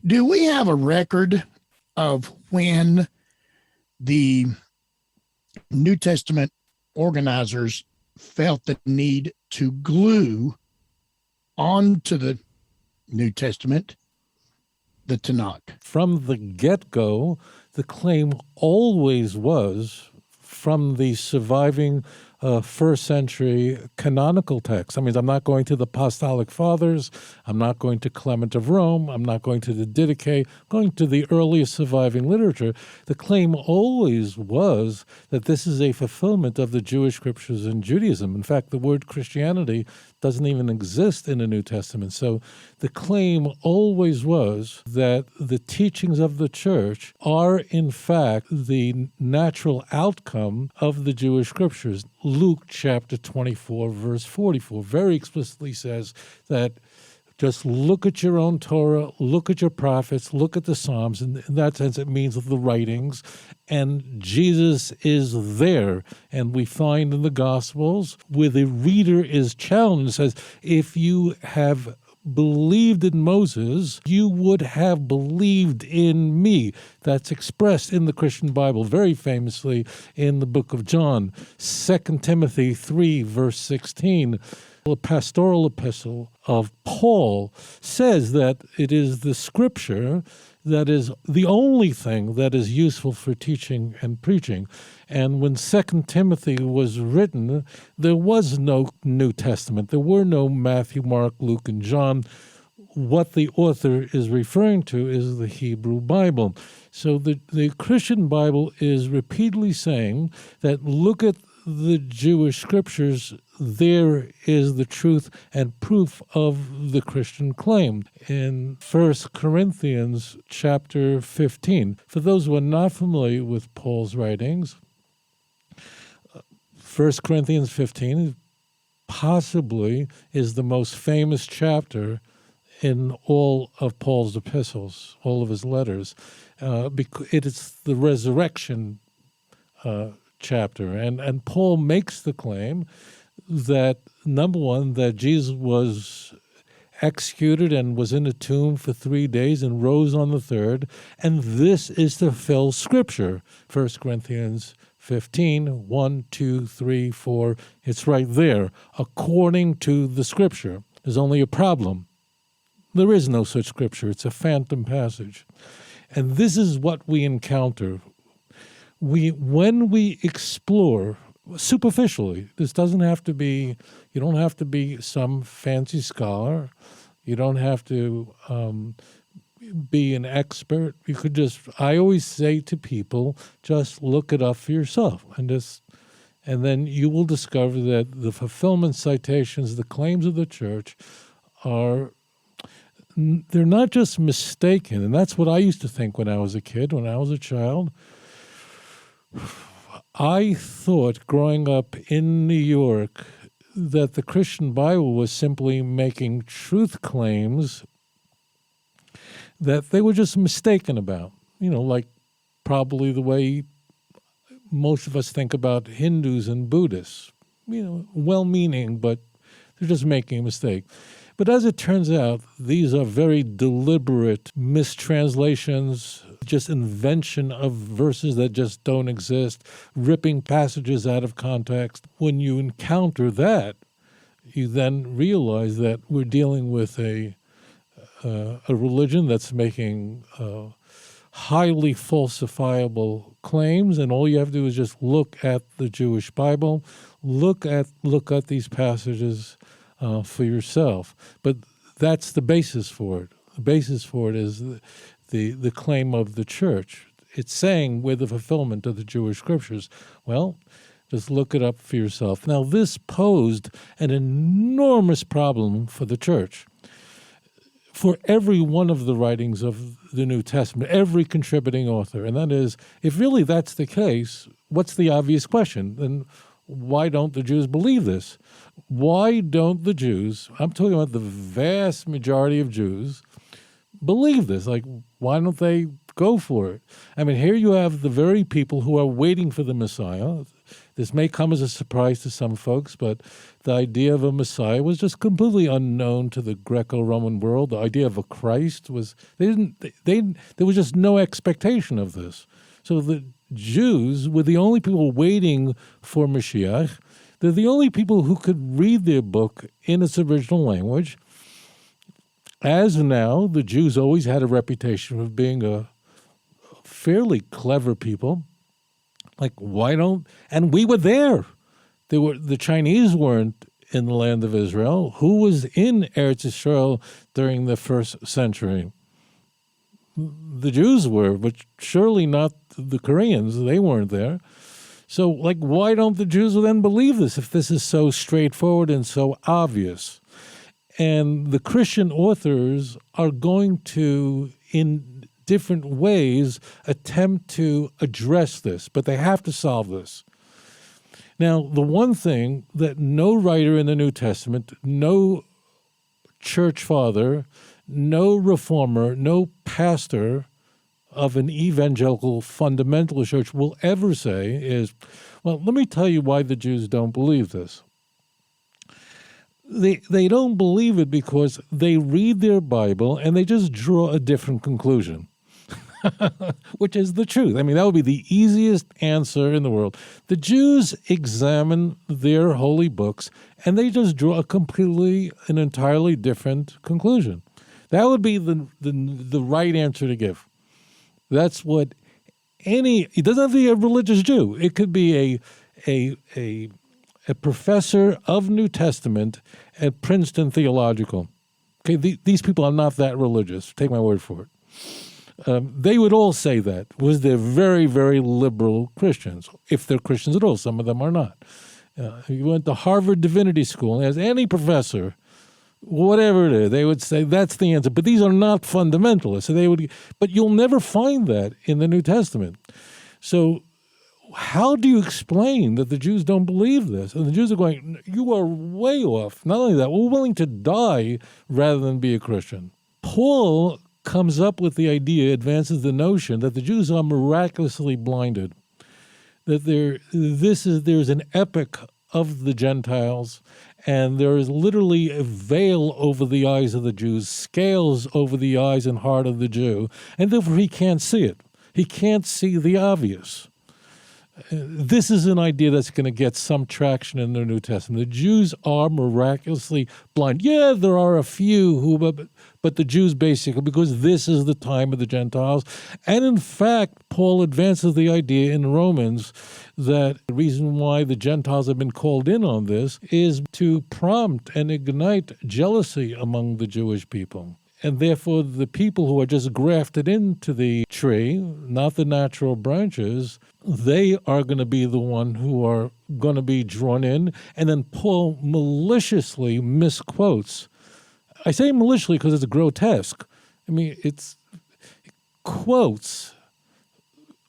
Do we have a record of when the New Testament organizers felt the need to glue onto the New Testament the Tanakh? From the get-go, the claim always was from the surviving first century canonical text. I mean, I'm not going to the Apostolic Fathers, I'm not going to Clement of Rome, I'm not going to the Didache, I'm going to the earliest surviving literature. The claim always was that this is a fulfillment of the Jewish scriptures in Judaism. In fact, the word Christianity doesn't even exist in the New Testament. So the claim always was that the teachings of the church are, in fact, the natural outcome of the Jewish scriptures. Luke chapter 24, verse 44, very explicitly says that just look at your own Torah, look at your prophets, look at the Psalms. In that sense, it means the writings. And Jesus is there. And we find in the Gospels where the reader is challenged, says, if you have believed in Moses, you would have believed in me. That's expressed in the Christian Bible very famously in the book of John. 2 Timothy 3, verse 16. The pastoral epistle of Paul says that it is the scripture that is the only thing that is useful for teaching and preaching. And when 2 Timothy was written, there was no New Testament. There were no Matthew, Mark, Luke, and John. What the author is referring to is the Hebrew Bible. So the Christian Bible is repeatedly saying that look at the Jewish scriptures, there is the truth and proof of the Christian claim. In 1 Corinthians chapter 15, for those who are not familiar with Paul's writings, 1 Corinthians 15 possibly is the most famous chapter in all of Paul's epistles, all of his letters, because it is the resurrection chapter. And Paul makes the claim that, number one, that Jesus was executed and was in a tomb for 3 days and rose on the third, and this is to fulfill Scripture. 1 Corinthians 15, 1, 2, 3, 4, it's right there, according to the Scripture. There's only a problem. There is no such Scripture. It's a phantom passage. And this is what we encounter. When we explore superficially, this doesn't have to be, you don't have to be some fancy scholar. You don't have to be an expert. You could just, I always say to people, just look it up for yourself. And then you will discover that the fulfillment citations, the claims of the church they're not just mistaken. And that's what I used to think when I was a kid, when I was a child. I thought growing up in New York that the Christian Bible was simply making truth claims that they were just mistaken about. You know, like probably the way most of us think about Hindus and Buddhists. You know, well-meaning, but they're just making a mistake. But as it turns out, these are very deliberate mistranslations, just invention of verses that just don't exist, ripping passages out of context. When you encounter that, you then realize that we're dealing with a religion that's making highly falsifiable claims, and all you have to do is just look at the Jewish Bible, look at these passages for yourself. But that's the basis for it. The basis for it is the claim of the church. It's saying we're the fulfillment of the Jewish scriptures. Well, just look it up for yourself. Now, this posed an enormous problem for the church. For every one of the writings of the New Testament, every contributing author, and that is, if really that's the case, what's the obvious question? Then why don't the Jews believe this? Why don't the Jews, I'm talking about the vast majority of Jews, believe this? Like, why don't they go for it? I mean, here you have the very people who are waiting for the Messiah. This may come as a surprise to some folks, but the idea of a Messiah was just completely unknown to the Greco-Roman world. The idea of a Christ was, there was just no expectation of this. So the Jews were the only people waiting for Mashiach. They're the only people who could read their book in its original language. As now, the Jews always had a reputation of being a fairly clever people. Like, why don't... And we were there. The Chinese weren't in the land of Israel. Who was in Eretz Israel during the first century? The Jews were, but surely not the Koreans. They weren't there. So, like, why don't the Jews then believe this if this is so straightforward and so obvious? And the Christian authors are going to, in different ways, attempt to address this, but they have to solve this. Now, the one thing that no writer in the New Testament, no church father, no reformer, no pastor of an evangelical fundamentalist church will ever say is, well, let me tell you why the Jews don't believe this. They don't believe it because they read their Bible and they just draw a different conclusion, which is the truth. I mean, that would be the easiest answer in the world. The Jews examine their holy books and they just draw an entirely different conclusion. That would be the right answer to give. That's what it doesn't have to be a religious Jew. It could be a professor of New Testament at Princeton Theological. Okay, these people are not that religious. Take my word for it. They would all say that, because they're very, very liberal Christians, if they're Christians at all. Some of them are not. You went to Harvard Divinity School, and as any professor, whatever it is, they would say that's the answer. But these are not fundamentalists. So but you'll never find that in the New Testament. So how do you explain that the Jews don't believe this? And the Jews are going, you are way off. Not only that, we're willing to die rather than be a Christian. Paul comes up with the idea, advances the notion that the Jews are miraculously blinded, that there's an epic of the Gentiles, and there is literally a veil over the eyes of the Jews, scales over the eyes and heart of the Jew, and therefore he can't see it. He can't see the obvious. This is an idea that's going to get some traction in the New Testament. The Jews are miraculously blind. Yeah, there are a few but the Jews basically, because this is the time of the Gentiles. And in fact, Paul advances the idea in Romans that the reason why the Gentiles have been called in on this is to prompt and ignite jealousy among the Jewish people. And therefore, the people who are just grafted into the tree, not the natural branches, they are going to be the one who are going to be drawn in. And then Paul maliciously misquotes. I say maliciously because it's grotesque. I mean, it quotes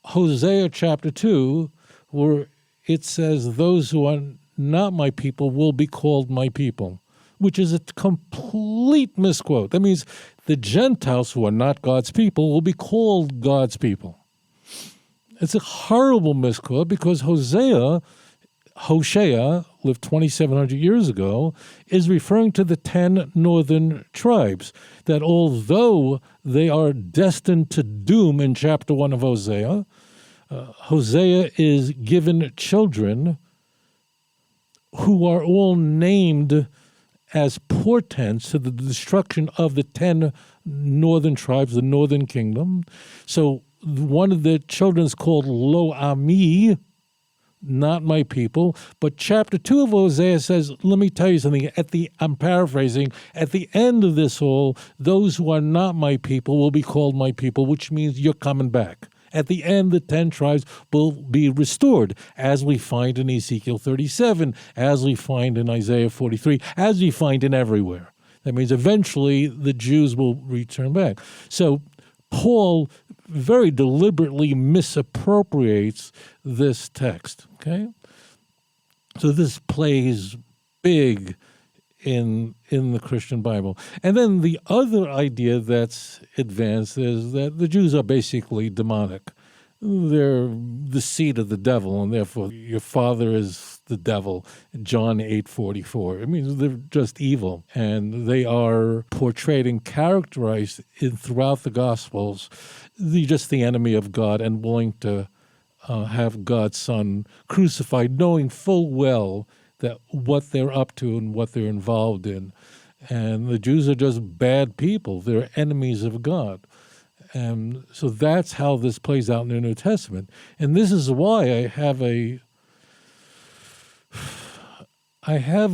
Hosea chapter 2, where it says, those who are not my people will be called my people, which is a complete misquote. That means the Gentiles who are not God's people will be called God's people. It's a horrible misquote because Hosea lived 2,700 years ago, is referring to the 10 northern tribes, that although they are destined to doom in chapter 1 of Hosea, Hosea is given children who are all named as portents to the destruction of the 10 northern tribes, the northern kingdom. So one of the children is called Lo Ami, not my people. But chapter 2 of Hosea says, let me tell you something, I'm paraphrasing, at the end of this all, those who are not my people will be called my people, which means you're coming back. At the end, the 10 tribes will be restored, as we find in Ezekiel 37, as we find in Isaiah 43, as we find in everywhere. That means eventually the Jews will return back. So Paul very deliberately misappropriates this text, okay? So this plays big in the Christian Bible. And then the other idea that's advanced is that the Jews are basically demonic. they're the seed of the devil, and therefore your father is the devil. John 8:44. I mean, they're just evil, and they are portrayed and characterized throughout the Gospels, just the enemy of God and willing to have God's Son crucified, knowing full well that what they're up to and what they're involved in. And the Jews are just bad people. They're enemies of God. And so that's how this plays out in the New Testament. And this is why I have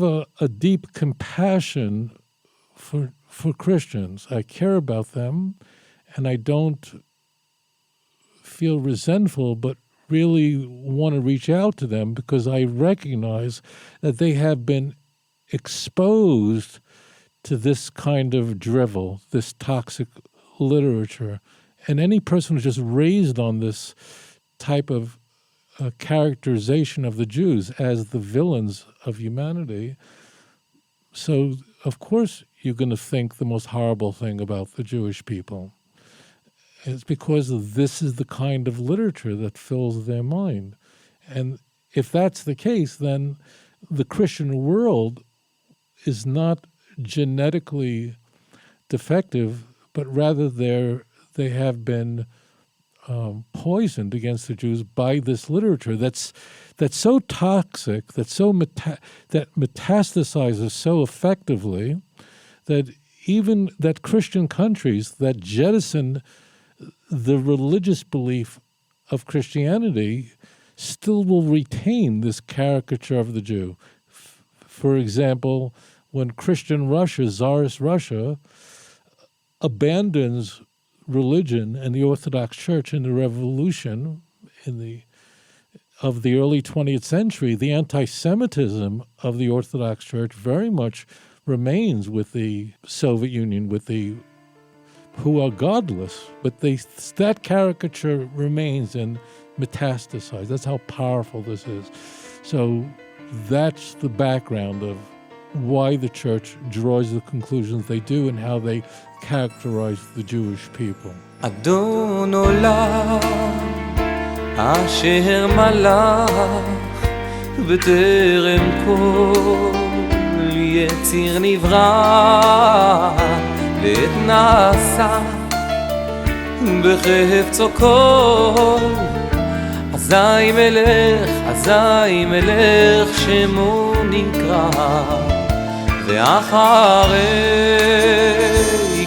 a deep compassion for Christians. I care about them, and I don't feel resentful, but really want to reach out to them because I recognize that they have been exposed to this kind of drivel, this toxic literature. And any person who's just raised on this type of characterization of the Jews as the villains of humanity, so of course you're going to think the most horrible thing about the Jewish people. It's because this is the kind of literature that fills their mind. And if that's the case, then the Christian world is not genetically defective, but rather they have been poisoned against the Jews by this literature that's so toxic, that metastasizes so effectively that even that Christian countries that jettison the religious belief of Christianity still will retain this caricature of the Jew. For example, when Christian Russia, Tsarist Russia, abandons religion and the Orthodox Church in the revolution of the early 20th century, the anti-Semitism of the Orthodox Church very much remains with the Soviet Union, who are godless, but that caricature remains and metastasizes. That's how powerful this is. So that's the background of why the church draws the conclusions they do and how they characterize the Jewish people. אדון עולם אשר מלך בטרם כל יציר נברא לעת נעשה בחפצו כל אזי מלך שמו נקרא ואחרי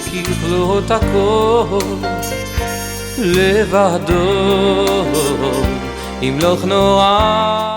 ככלות הכל לבדו ימלוך נורא